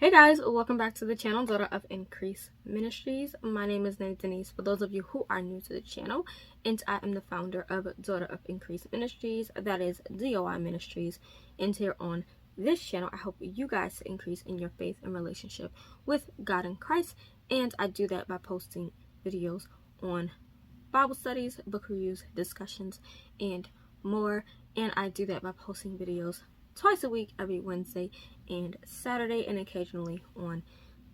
Hey guys, welcome back to the channel, Daughter of Increase Ministries. My name is NayDenise, for those of you who are new to the channel, and I am the founder of Daughter of Increase Ministries, that is DOI Ministries. And here on this channel, I help you guys to increase in your faith and relationship with God and Christ, and I do that by posting videos on Bible studies, book reviews, discussions, and more. And I do that by posting videos twice a week, every Wednesday and Saturday, and occasionally on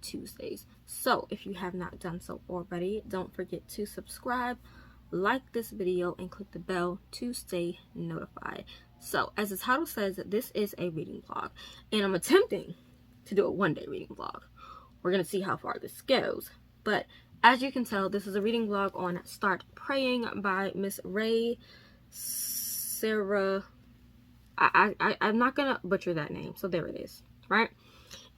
Tuesdays. So if you have not done so already, don't forget to subscribe, like this video, and click the bell to stay notified. So as the title says, this is a reading vlog, and I'm attempting to do a one-day reading vlog. We're gonna see how far this goes, but as you can tell, this is a reading vlog on Start Praying by Miss Rey Sirakavit. I'm not gonna butcher that name, so there it is, right?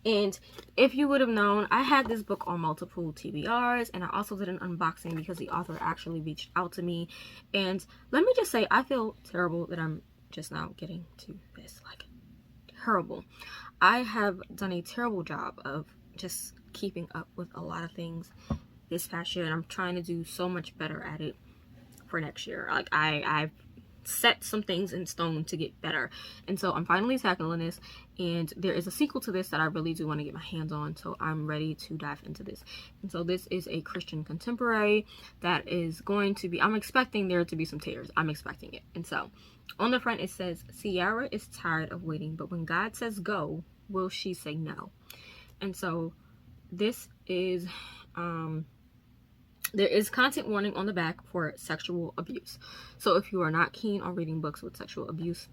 And if you would have known, I had this book on multiple TBRs, and I also did an unboxing because the author actually reached out to me. And let me just say, I feel terrible that I'm just now getting to this. Like, terrible. I have done a terrible job of just keeping up with a lot of things this past year, and I'm trying to do so much better at it for next year. Like, I've set some things in stone to get better, and so I'm finally tackling this, and there is a sequel to this that I really do want to get my hands on, so I'm ready to dive into this. And so this is a Christian contemporary that is going to be, I'm expecting there to be some tears. I'm expecting it. And so on the front it says, Ciara is tired of waiting, but when God says go, will she say no? And so this is there is content warning on the back for sexual abuse. So if you are not keen on reading books with sexual abuse,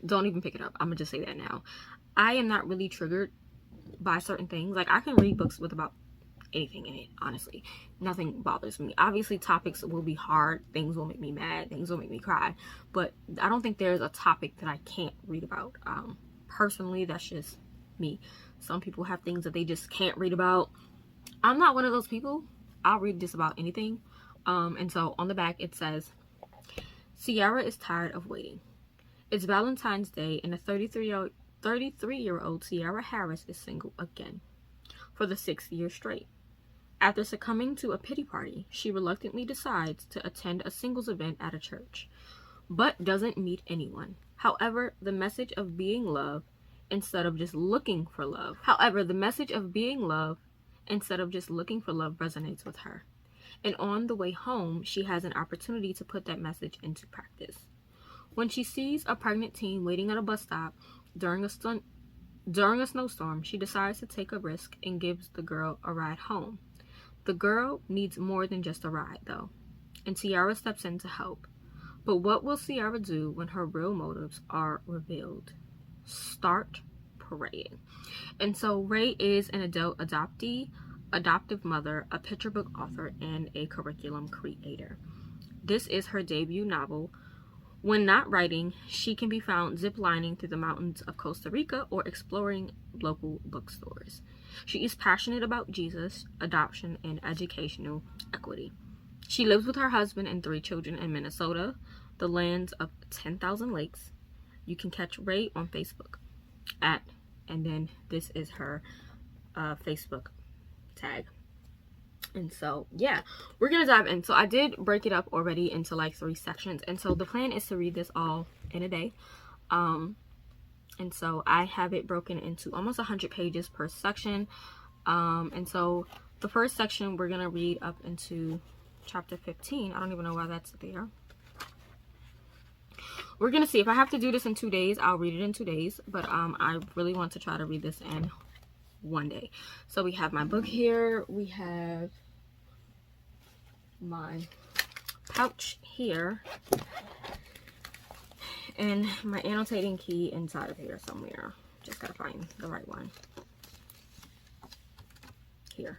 don't even pick it up. I'm gonna just say that now. I am not really triggered by certain things. Like, I can read books with about anything in it, honestly. Nothing bothers me. Obviously, topics will be hard. Things will make me mad. Things will make me cry. But I don't think there's a topic that I can't read about. Personally, that's just me. Some people have things that they just can't read about. I'm not one of those people. I'll read just about anything. And so on the back it says, Ciara is tired of waiting. It's Valentine's Day, and a 33-year-old Ciara Harris is single again for the 6th year straight. After succumbing to a pity party, she reluctantly decides to attend a singles event at a church, but doesn't meet anyone. However, the message of being loved instead of just looking for love resonates with her. And on the way home, she has an opportunity to put that message into practice. When she sees a pregnant teen waiting at a bus stop during a snowstorm, she decides to take a risk and gives the girl a ride home. The girl needs more than just a ride, though, and Ciara steps in to help. But what will Ciara do when her real motives are revealed? Start praying. And so Rey is an adoptive mother, a picture book author, and a curriculum creator. This is her debut novel. When not writing, she can be found ziplining through the mountains of Costa Rica or exploring local bookstores. She is passionate about Jesus, adoption, and educational equity. She lives with her husband and 3 children in Minnesota, the lands of 10,000 lakes. You can catch Rey on Facebook and then this is her Facebook tag. And so yeah, we're gonna dive in. So I did break it up already into like 3 sections, and so the plan is to read this all in a day. And so I have it broken into almost 100 pages per section. And so the first section we're gonna read up into chapter 15. I don't even know why that's there. We're gonna see if I have to do this in 2 days. I'll read it in 2 days, but I really want to try to read this in one day. So we have my book here, we have my pouch here, and my annotating key inside of here somewhere. Just gotta find the right one. Here.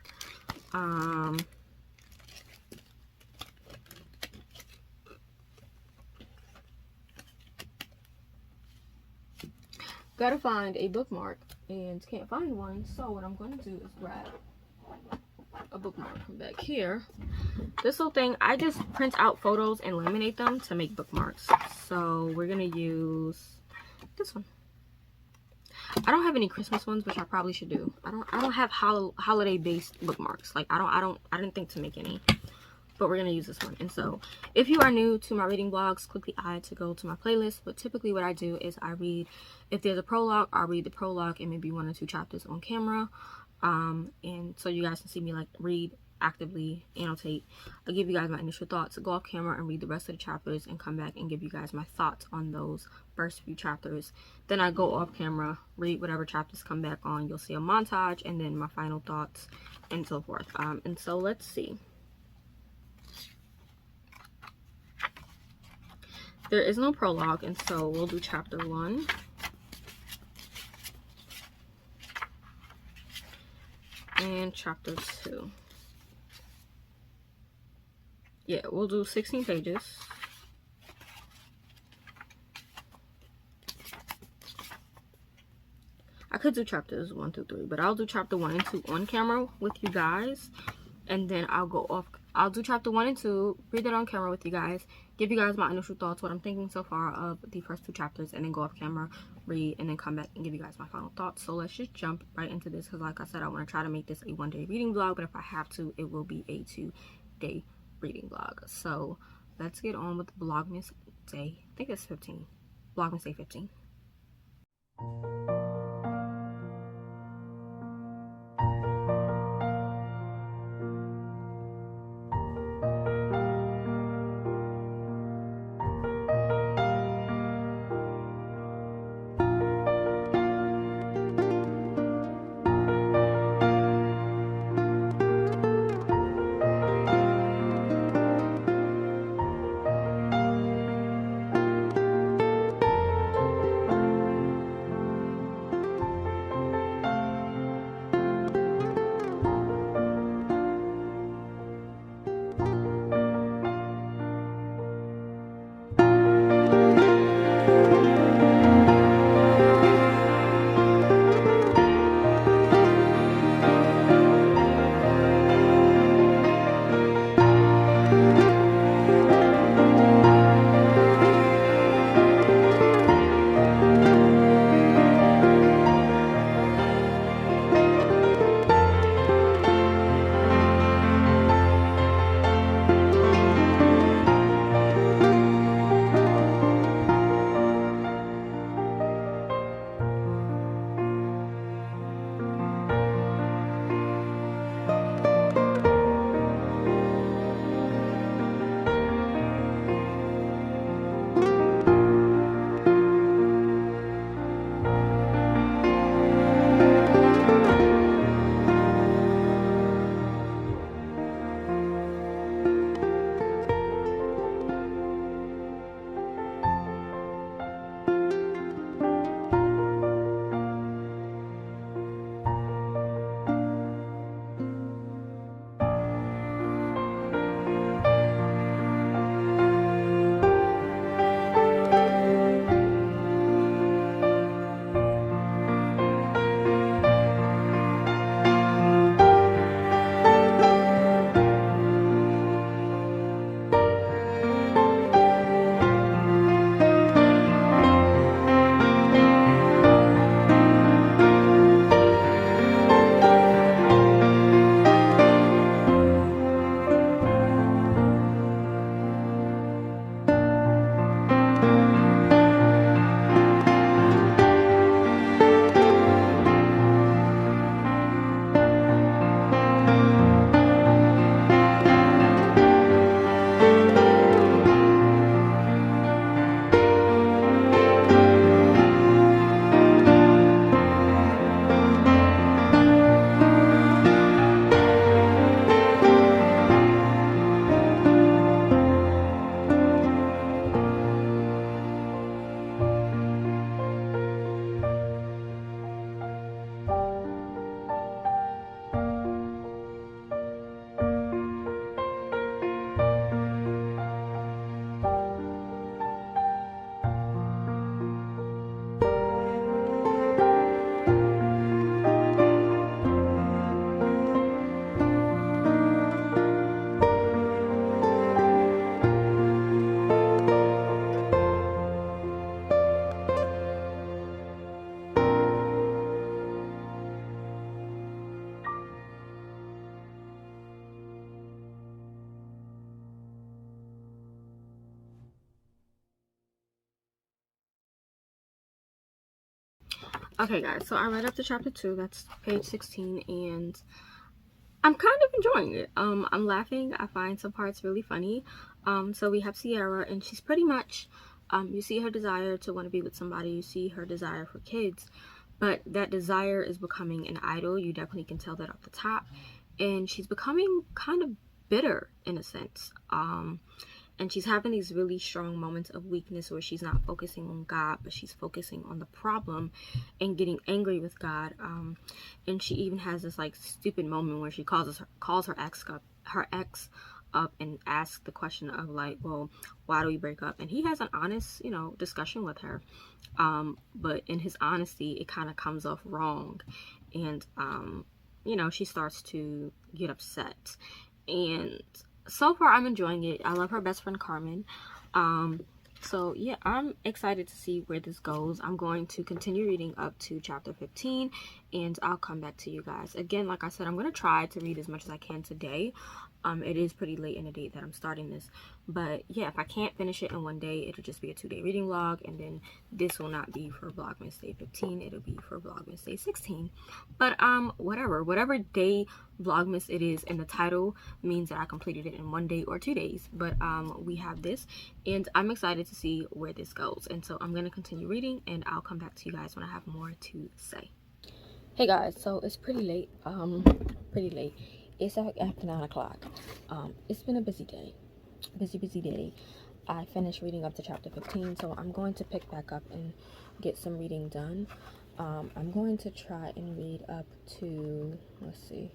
Gotta find a bookmark and can't find one, so what I'm going to do is grab a bookmark from back here. This little thing, I just print out photos and laminate them to make bookmarks. So we're gonna use this one. I don't have any Christmas ones, which I probably should do. I don't have holiday based bookmarks. Like I didn't think to make any, but we're gonna use this one. And so if you are new to my reading vlogs, click the I to go to my playlist. But typically what I do is I read, if there's a prologue, I'll read the prologue and maybe 1 or 2 chapters on camera, and so you guys can see me like read, actively annotate. I'll give you guys my initial thoughts, go off camera and read the rest of the chapters, and come back and give you guys my thoughts on those first few chapters. Then I go off camera, read whatever chapters come back on. You'll see a montage and then my final thoughts and so forth. And so let's see. There is no prologue, and so we'll do chapter 1. And chapter 2. Yeah, we'll do 16 pages. I could do chapters 1 through 3, but I'll do chapter 1 and 2 on camera with you guys. And then I'll go off. I'll do chapter 1 and 2, read it on camera with you guys, give you guys my initial thoughts, what I'm thinking so far of the first 2 chapters, and then go off camera, read, and then come back and give you guys my final thoughts. So let's just jump right into this, because like I said, I want to try to make this a 1-day reading vlog, but if I have to, it will be a 2-day reading vlog. So let's get on with Vlogmas day, I think it's 15. Vlogmas day 15. Okay, guys, so I read up to chapter 2. That's page 16, and I'm kind of enjoying it. I'm laughing. I find some parts really funny. So we have Sierra, and she's pretty much, you see her desire to want to be with somebody. You see her desire for kids, but that desire is becoming an idol. You definitely can tell that off the top, and she's becoming kind of bitter in a sense. And she's having these really strong moments of weakness where she's not focusing on God, but she's focusing on the problem and getting angry with God. And she even has this like stupid moment where she calls her ex up and asks the question of like, well, why do we break up? And he has an honest, discussion with her. But in his honesty, it kind of comes off wrong. And, she starts to get upset. And so far I'm enjoying it. I love her best friend Carmen. So yeah, I'm excited to see where this goes. I'm going to continue reading up to chapter 15, and I'll come back to you guys. Again, like I said, I'm going to try to read as much as I can today. It is pretty late in the day that I'm starting this, but yeah, if I can't finish it in one day, it'll just be a 2-day reading vlog, and then this will not be for Vlogmas Day 15, it'll be for Vlogmas Day 16. But whatever day Vlogmas it is, and the title means that I completed it in 1 day or 2 days. But we have this, and I'm excited to see where this goes, and so I'm going to continue reading, and I'll come back to you guys when I have more to say. Hey guys, so it's pretty late. It's after 9 o'clock. It's been a busy day. Busy day. I finished reading up to chapter 15, so I'm going to pick back up and get some reading done. I'm going to try and read up to, let's see.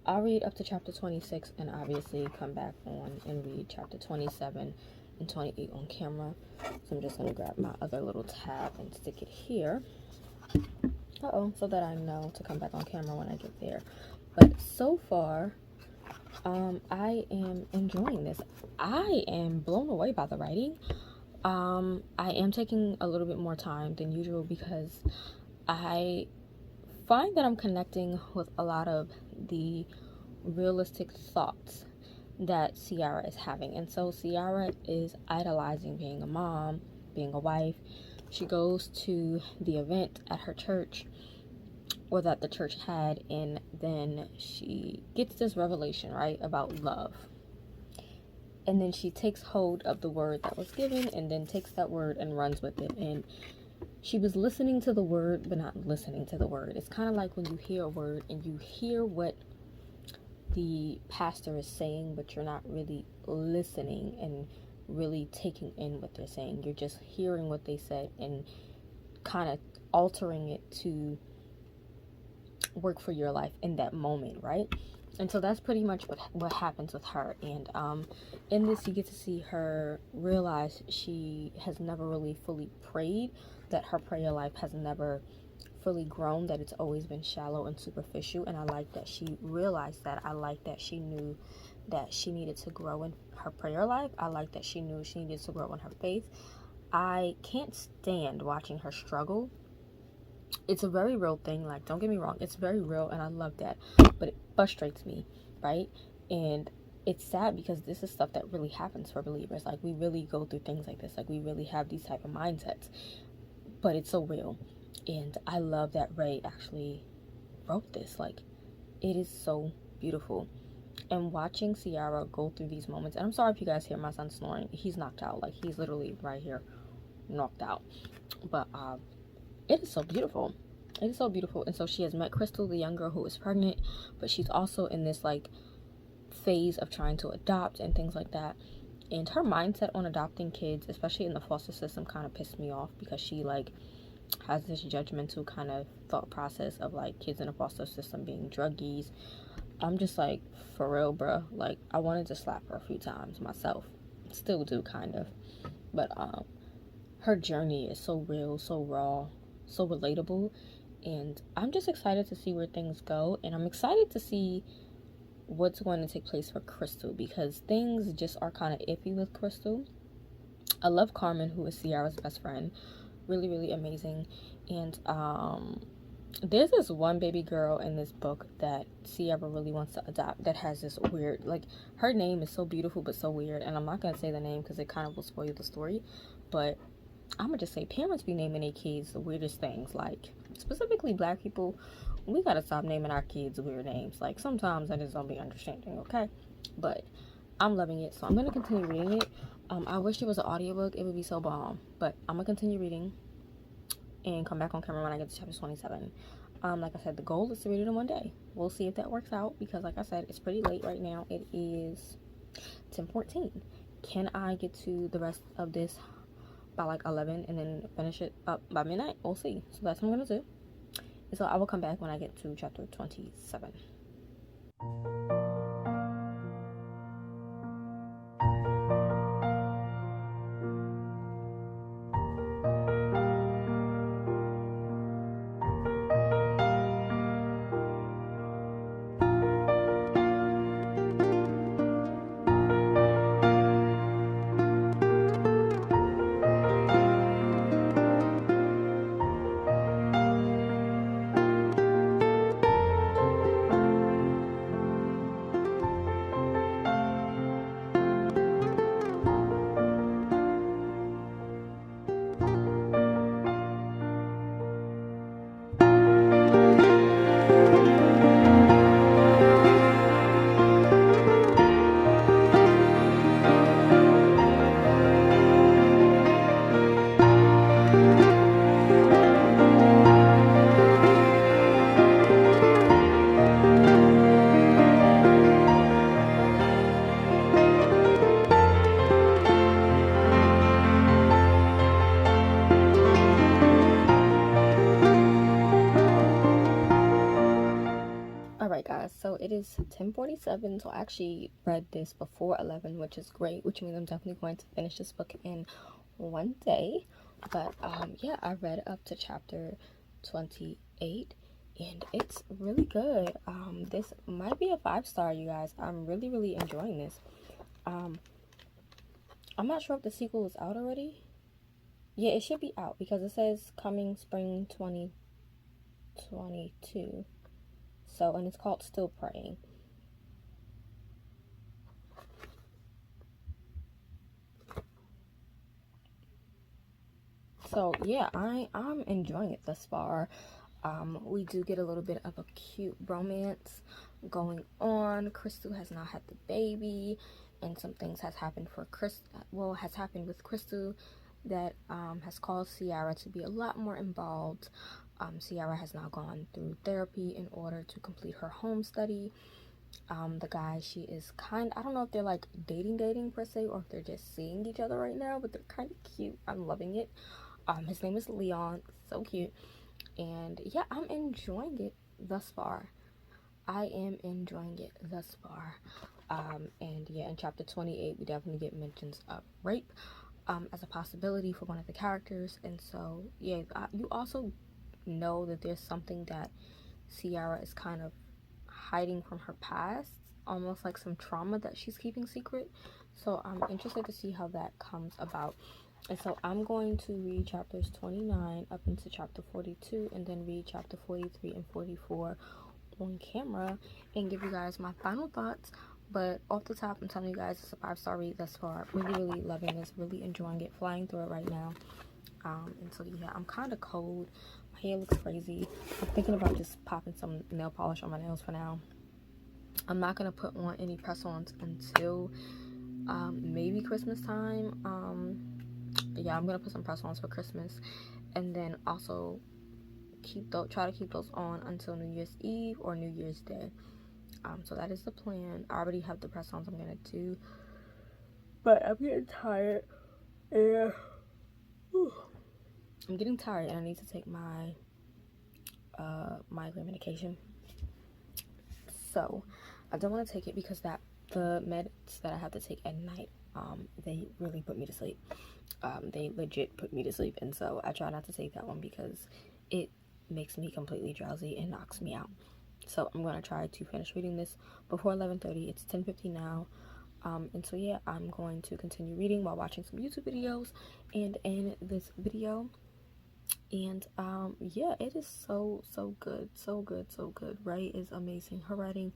I'll read up to chapter 26 and obviously come back on and read chapter 27 and 28 on camera. So I'm just going to grab my other little tab and stick it here. So that I know to come back on camera when I get there. But so far, I am enjoying this. I am blown away by the writing. I am taking a little bit more time than usual because I find that I'm connecting with a lot of the realistic thoughts that Sierra is having. And so Sierra is idolizing being a mom, being a wife. She goes to the event at her church, or that the church had, and then she gets this revelation, right, about love. And then she takes hold of the word that was given, and then takes that word and runs with it. And she was listening to the word, but not listening to the word. It's kind of like when you hear a word and you hear what the pastor is saying, but you're not really listening and really taking in what they're saying. You're just hearing what they said and kind of altering it to work for your life in that moment, right? And so that's pretty much what happens with her. And in this, you get to see her realize she has never really fully prayed, that her prayer life has never fully grown, that it's always been shallow and superficial. And I like that she realized that. I like that she knew that she needed to grow in her prayer life. I like that she knew she needed to grow in her faith. I can't stand watching her struggle. It's a very real thing. Like, don't get me wrong, it's very real, and I love that. But it frustrates me, right? And it's sad because this is stuff that really happens for believers. Like, we really go through things like this. Like, we really have these type of mindsets. But it's so real. And I love that Rey actually wrote this. Like, it is so beautiful. And watching Sierra go through these moments, and I'm sorry if you guys hear my son snoring. He's knocked out. Like, he's literally right here, knocked out. But it is so beautiful. It is so beautiful. And so she has met Crystal, the young girl who is pregnant, but she's also in this like phase of trying to adopt and things like that. And her mindset on adopting kids, especially in the foster system, kind of pissed me off because she like has this judgmental kind of thought process of like kids in the foster system being druggies. I'm just like, for real, bruh. Like, I wanted to slap her a few times myself. Still do, kind of. But her journey is so real, so raw, so relatable. And I'm just excited to see where things go. And I'm excited to see what's going to take place for Crystal, because things just are kind of iffy with Crystal. I love Carmen, who is Sierra's best friend. Really, really amazing. And there's this one baby girl in this book that Sierra really wants to adopt that has this weird, like, her name is so beautiful but so weird, and I'm not going to say the name because it kind of will spoil the story, but I'm going to just say parents be naming their kids the weirdest things, like, specifically black people. We got to stop naming our kids weird names. Like, sometimes I just don't be understanding, okay? But I'm loving it, so I'm going to continue reading it. I wish it was an audiobook. It would be so bomb, but I'm going to continue reading and come back on camera when I get to chapter 27. Like I said, the goal is to read it in one day. We'll see if that works out, because like I said, it's pretty late right now. It is 10:14. Can I get to the rest of this by like 11 and then finish it up by midnight? We'll see. So that's what I'm gonna do. And so I will come back when I get to chapter 27. Alright guys, so it is 10:47, so I actually read this before 11, which is great, which means I'm definitely going to finish this book in one day. But yeah, I read up to chapter 28 and it's really good. This might be a 5-star, you guys. I'm really enjoying this. I'm not sure if the sequel is out already. Yeah, it should be out because it says coming spring 2022. So, and it's called Still Praying. So yeah, I'm enjoying it thus far. We do get a little bit of a cute romance going on. Crystal has now had the baby, and some things has happened with Crystal that has caused Sierra to be a lot more involved. Sierra has now gone through therapy in order to complete her home study. The guy she is I don't know if they're like dating per se, or if they're just seeing each other right now, but they're kind of cute. I'm loving it. His name is Leon. So cute. And yeah, I'm enjoying it thus far. And yeah, in chapter 28 we definitely get mentions of rape as a possibility for one of the characters. And so yeah, you also know that there's something that Sierra is kind of hiding from her past, almost like some trauma that she's keeping secret. So I'm interested to see how that comes about. And so I'm going to read chapters 29 up into chapter 42, and then read chapter 43 and 44 on camera and give you guys my final thoughts. But off the top, I'm telling you guys, it's a 5-star read thus far. Really loving this, really enjoying it, flying through it right now. And so yeah, I'm kind of cold. My hair looks crazy. I'm thinking about just popping some nail polish on my nails for now. I'm not gonna put on any press-ons until maybe Christmas time. Yeah, I'm gonna put some press-ons for Christmas, and then also try to keep those on until New Year's Eve or New Year's Day. So that is the plan. I already have the press-ons I'm gonna do, but I'm getting tired. Yeah. I'm getting tired and I need to take my migraine medication. So I don't want to take it because the meds that I have to take at night, they really put me to sleep. They legit put me to sleep, and so I try not to take that one because it makes me completely drowsy and knocks me out. So I'm gonna try to finish reading this before 11:30. It's 10:50 now. And so yeah, I'm going to continue reading while watching some YouTube videos. And in this video, And yeah, it is so good, so good. Rey is amazing. Her writing,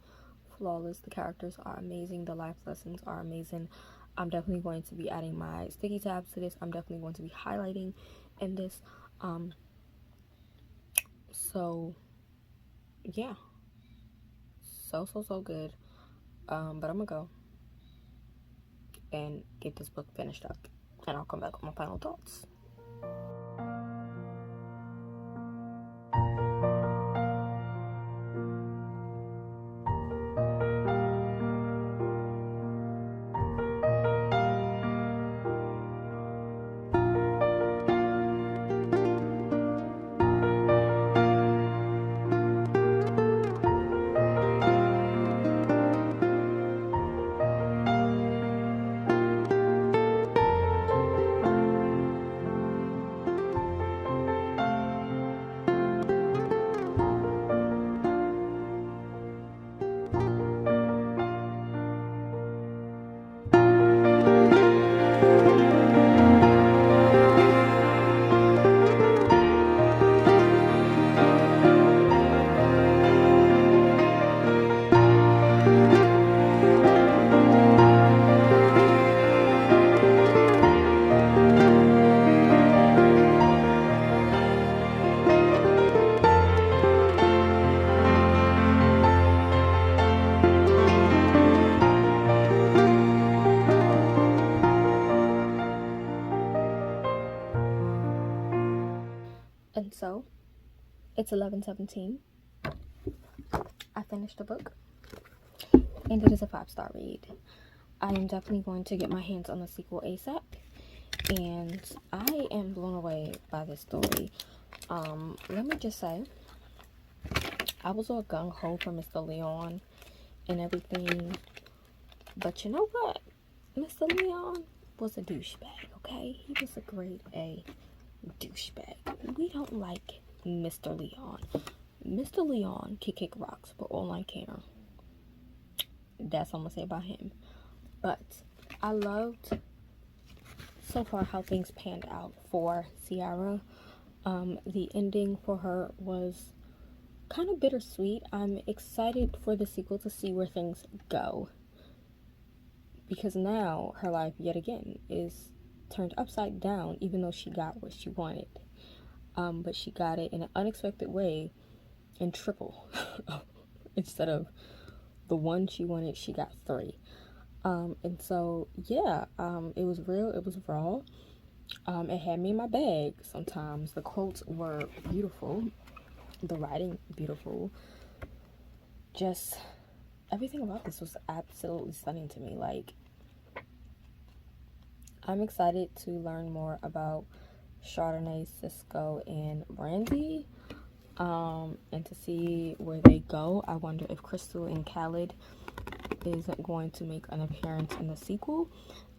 flawless. The characters are amazing. The life lessons are amazing. I'm definitely going to be adding my sticky tabs to this. I'm definitely going to be highlighting in this. So yeah, so good. But I'm gonna go and get this book finished up, and I'll come back with my final thoughts. And so it's 11:17. I finished the book, and it is a 5-star read. I am definitely going to get my hands on the sequel ASAP, and I am blown away by this story. Let me just say, I was all gung-ho for Mr. Leon and everything, but you know what? Mr. Leon was a douchebag, okay? He was a grade A douchebag. We don't like Mr. Leon. Mr. Leon can kick rocks for all I care. That's what I'm gonna say about him. But I loved so far how things panned out for Ciara. The ending for her was kind of bittersweet. I'm excited for the sequel to see where things go, because now her life yet again is turned upside down, even though she got what she wanted. But she got it in an unexpected way, in triple. Instead of the one she wanted, she got 3. And so yeah, it was real, it was raw. It had me in my bag sometimes. The quotes were beautiful, the writing beautiful, just everything about this was absolutely stunning to me. Like, I'm excited to learn more about Chardonnay, Cisco, and Brandy, and to see where they go. I wonder if Crystal and Khaled is going to make an appearance in the sequel.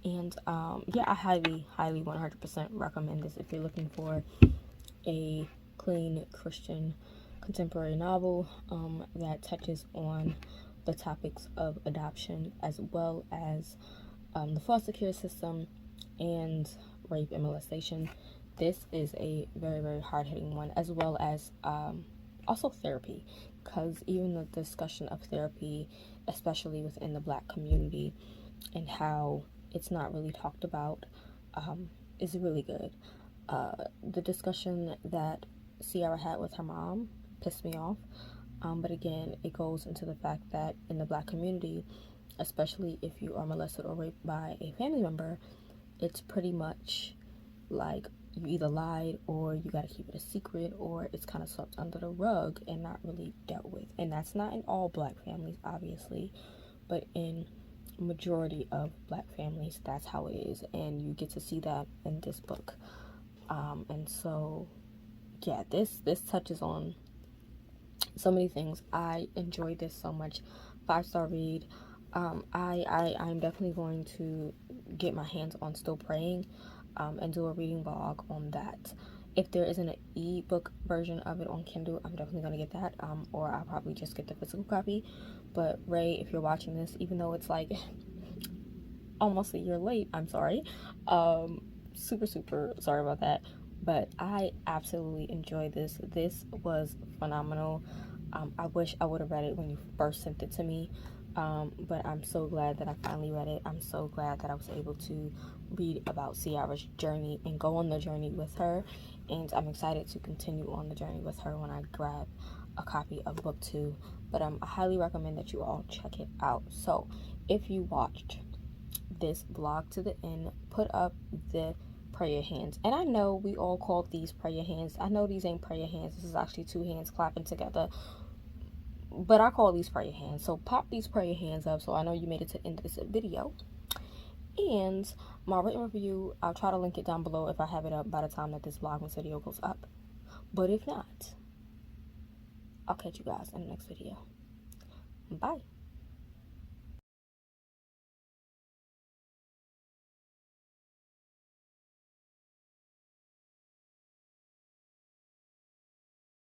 And yeah, I highly 100% recommend this if you're looking for a clean Christian contemporary novel that touches on the topics of adoption, as well as the foster care system and rape and molestation. This is a very hard-hitting one, as well as also therapy, because even the discussion of therapy, especially within the Black community, and how it's not really talked about, is really good. The discussion that Ciara had with her mom pissed me off, but again, it goes into the fact that in the Black community, especially if you are molested or raped by a family member, it's pretty much like you either lied, or you gotta keep it a secret, or it's kind of swept under the rug and not really dealt with. And that's not in all Black families, obviously, but in majority of Black families, that's how it is, and you get to see that in this book. And so yeah, this touches on so many things. I enjoyed this so much. 5-star read. I'm definitely going to get my hands on Still Praying, and do a reading vlog on that. If there isn't an ebook version of it on Kindle, I'm definitely going to get that, or I'll probably just get the physical copy. But Rey, if you're watching this, even though it's like almost a year late, I'm sorry. Super sorry about that. But I absolutely enjoyed this. This was phenomenal. I wish I would have read it when you first sent it to me. But I'm so glad that I finally read it. I'm so glad that I was able to read about Ciara's journey and go on the journey with her. And I'm excited to continue on the journey with her when I grab a copy of book 2. But I highly recommend that you all check it out. So if you watched this vlog to the end, put up the prayer hands. And I know we all called these prayer hands. I know these ain't prayer hands. This is actually 2 hands clapping together. But I call these prayer hands. So pop these prayer hands up so I know you made it to the end of this video. And my written review, I'll try to link it down below if I have it up by the time that this Vlogmas video goes up. But if not, I'll catch you guys in the next video. Bye.